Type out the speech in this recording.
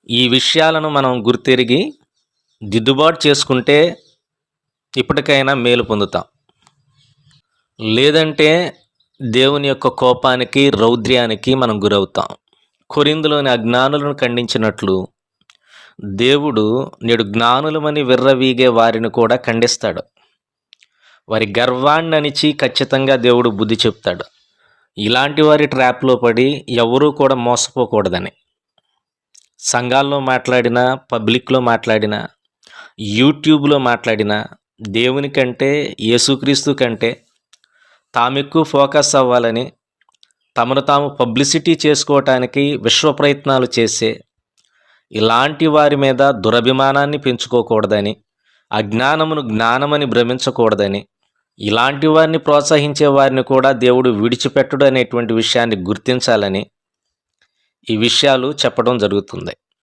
ఈ విషయాలను మనం గుర్తెరిగి దిద్దుబాటు చేసుకుంటే ఇప్పటికైనా మేలు పొందుతాం. లేదంటే దేవుని యొక్క కోపానికి, రౌద్ర్యానికి మనం గురవుతాం. కొరింథులోని అజ్ఞానులను ఖండించినట్లు దేవుడు నేడు జ్ఞానులమని విర్రవీగే వారిని కూడా ఖండిస్తాడు. వారి గర్వాన్ని అణిచి ఖచ్చితంగా దేవుడు బుద్ధి చెప్తాడు. ఇలాంటి వారి ట్రాప్లో పడి ఎవరూ కూడా మోసపోకూడదని. సంఘాల్లో మాట్లాడినా, పబ్లిక్లో మాట్లాడినా, యూట్యూబ్లో మాట్లాడినా దేవుని కంటే, యేసుక్రీస్తు కంటే తామెక్కువ ఫోకస్ అవ్వాలని, తమను తాము పబ్లిసిటీ చేసుకోవటానికి విశ్వ ప్రయత్నాలు చేసే ఇలాంటి వారి మీద దురభిమానాన్ని పెంచుకోకూడదని, అజ్ఞానమును జ్ఞానమని భ్రమించకూడదని, ఇలాంటి వారిని ప్రోత్సహించే వారిని కూడా దేవుడు విడిచిపెట్టడు అనేటువంటి విషయాన్ని గుర్తించాలని ఈ విషయాలు చెప్పడం జరుగుతుంది.